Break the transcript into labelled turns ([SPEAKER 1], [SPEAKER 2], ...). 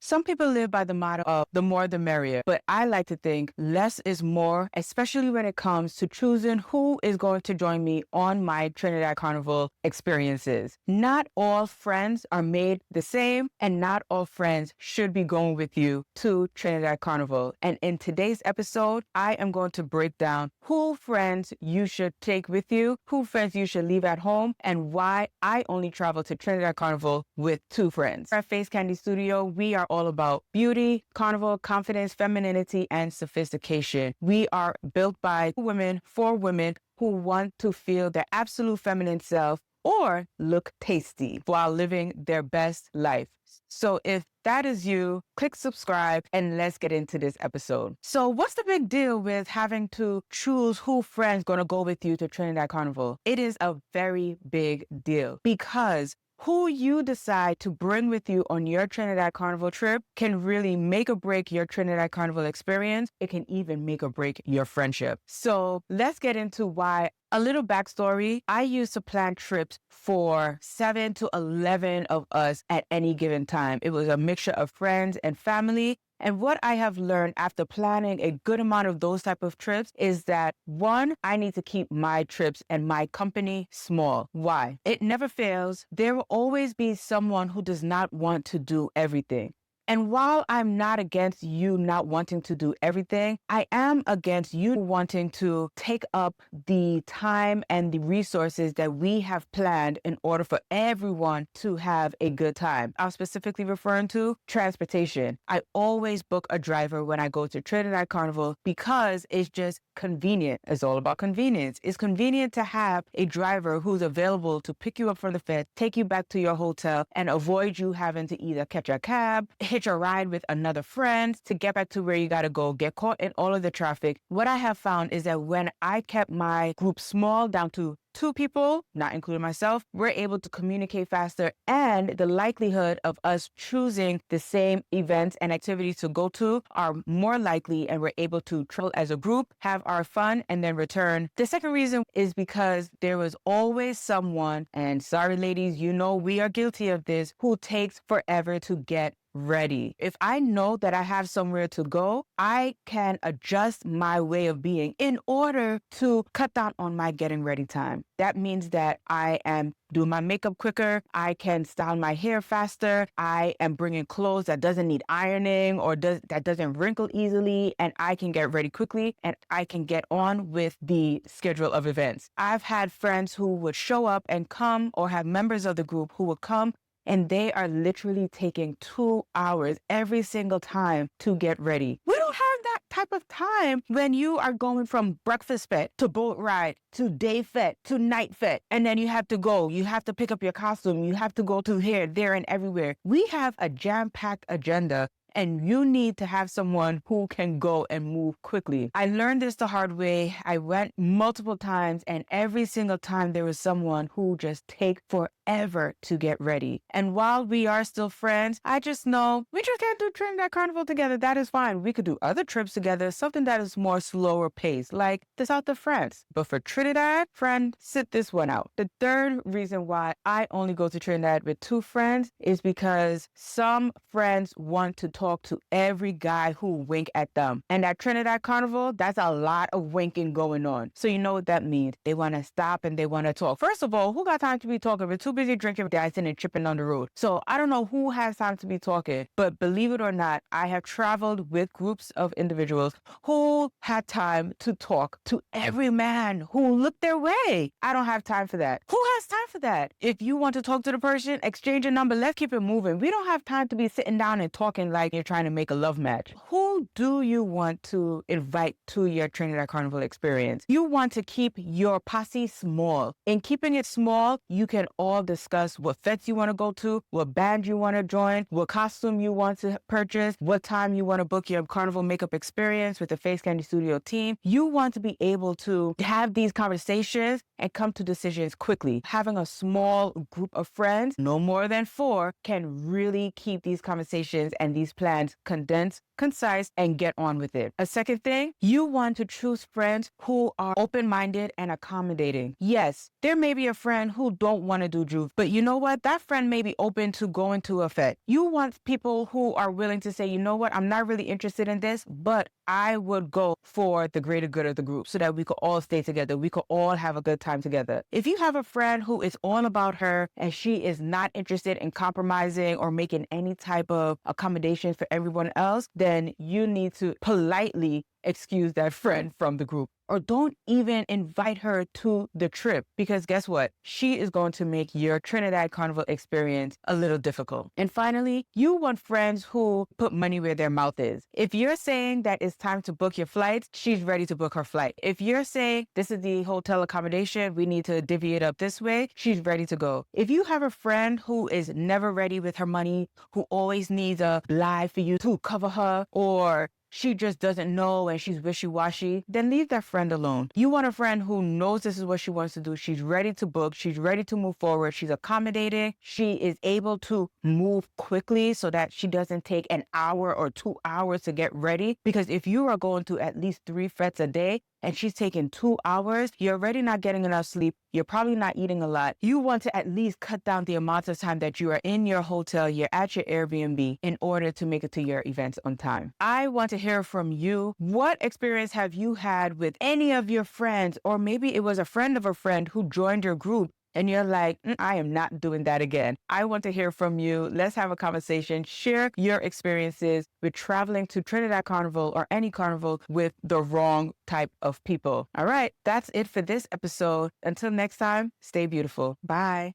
[SPEAKER 1] Some people live by the motto of the more the merrier, but I like to think less is more, especially when it comes to choosing who is going to join me on my Trinidad Carnival experiences. Not all friends are made the same, and not all friends should be going with you to Trinidad Carnival. And in today's episode, I am going to break down who friends you should take with you, who friends you should leave at home, and why I only travel to Trinidad Carnival with 2 friends. At Face Candy Studio, we are all about beauty, carnival, confidence, femininity, and sophistication. We are built by women for women who want to feel their absolute feminine self or look tasty while living their best life. So if that is you, click subscribe and let's get into this episode. So what's the big deal with having to choose who friends gonna go with you to Trinidad Carnival? It is a very big deal because who you decide to bring with you on your Trinidad Carnival trip can really make or break your Trinidad Carnival experience. It can even make or break your friendship. So let's get into why. A little backstory, I used to plan trips for 7 to 11 of us at any given time. It was a mixture of friends and family. And what I have learned after planning a good amount of those type of trips is that, one, I need to keep my trips and my company small. Why? It never fails. There will always be someone who does not want to do everything. And while I'm not against you not wanting to do everything, I am against you wanting to take up the time and the resources that we have planned in order for everyone to have a good time. I'm specifically referring to transportation. I always book a driver when I go to Trinidad Carnival because it's just convenient. It's all about convenience. It's convenient to have a driver who's available to pick you up from the fed, take you back to your hotel, and avoid you having to either catch a cab, hitch a ride with another friend to get back to where you got to go, get caught in all of the traffic. What I have found is that when I kept my group small down to 2 people, not including myself, we're able to communicate faster, and the likelihood of us choosing the same events and activities to go to are more likely, and we're able to travel as a group, have our fun, and then return. The second reason is because there was always someone, and sorry ladies, you know we are guilty of this, who takes forever to get ready. If I know that I have somewhere to go, I can adjust my way of being in order to cut down on my getting ready time. That means that I am doing my makeup quicker, I can style my hair faster, I am bringing clothes that doesn't need ironing or that doesn't wrinkle easily, and I can get ready quickly and I can get on with the schedule of events. I've had friends who would show up and come, or have members of the group who would come, and they are literally taking 2 hours every single time to get ready. We don't have that type of time when you are going from breakfast fete to boat ride to day fete to night fete. And then you have to go. You have to pick up your costume. You have to go to here, there, and everywhere. We have a jam-packed agenda, and you need to have someone who can go and move quickly. I learned this the hard way. I went multiple times, and every single time there was someone who just take forever to get ready. And while we are still friends, I just know we just can't do Trinidad Carnival together. That is fine. We could do other trips together, something that is more slower pace, like the South of France. But for Trinidad, friend, sit this one out. The third reason why I only go to Trinidad with 2 friends is because some friends want to talk to every guy who wink at them. And at Trinidad Carnival, that's a lot of winking going on. So you know what that means. They want to stop and they want to talk. First of all, who got time to be talking? We're too busy drinking, dancing, and tripping on the road. So I don't know who has time to be talking, but believe it or not, I have traveled with groups of individuals who had time to talk to every man who looked their way. I don't have time for that. Who has time for that? If you want to talk to the person, exchange a number, let's keep it moving. We don't have time to be sitting down and talking like you're trying to make a love match. Who do you want to invite to your Trinidad Carnival experience? You want to keep your posse small. In keeping it small, you can all discuss what fetes you want to go to, what band you want to join, what costume you want to purchase, what time you want to book your carnival makeup experience with the Face Candy Studio team. You want to be able to have these conversations and come to decisions quickly. Having a small group of friends, no more than 4, can really keep these conversations and these plans condensed, concise, and get on with it. A second thing, you want to choose friends who are open-minded and accommodating. Yes, there may be a friend who don't want to do exclude you. But you know what? That friend may be open to going to a fete. You want people who are willing to say, you know what? I'm not really interested in this, but I would go for the greater good of the group so that we could all stay together. We could all have a good time together. If you have a friend who is all about her and she is not interested in compromising or making any type of accommodations for everyone else, then you need to politely excuse that friend from the group. Or don't even invite her to the trip, because guess what? She is going to make your Trinidad Carnival experience a little difficult. And finally, you want friends who put money where their mouth is. If you're saying that it's time to book your flights, she's ready to book her flight. If you're saying this is the hotel accommodation, we need to divvy it up this way, she's ready to go. If you have a friend who is never ready with her money, who always needs a lie for you to cover her, or she just doesn't know and she's wishy-washy, then leave that friend alone. You want a friend who knows this is what she wants to do. She's ready to book. She's ready to move forward. She's accommodating. She is able to move quickly so that she doesn't take an hour or 2 hours to get ready. Because if you are going to at least 3 fetes a day, and she's taking 2 hours, you're already not getting enough sleep. You're probably not eating a lot. You want to at least cut down the amount of time that you are in your hotel, you're at your Airbnb, in order to make it to your events on time. I want to hear from you. What experience have you had with any of your friends? Or maybe it was a friend of a friend who joined your group and you're like, I am not doing that again. I want to hear from you. Let's have a conversation. Share your experiences with traveling to Trinidad Carnival or any carnival with the wrong type of people. All right, that's it for this episode. Until next time, stay beautiful. Bye.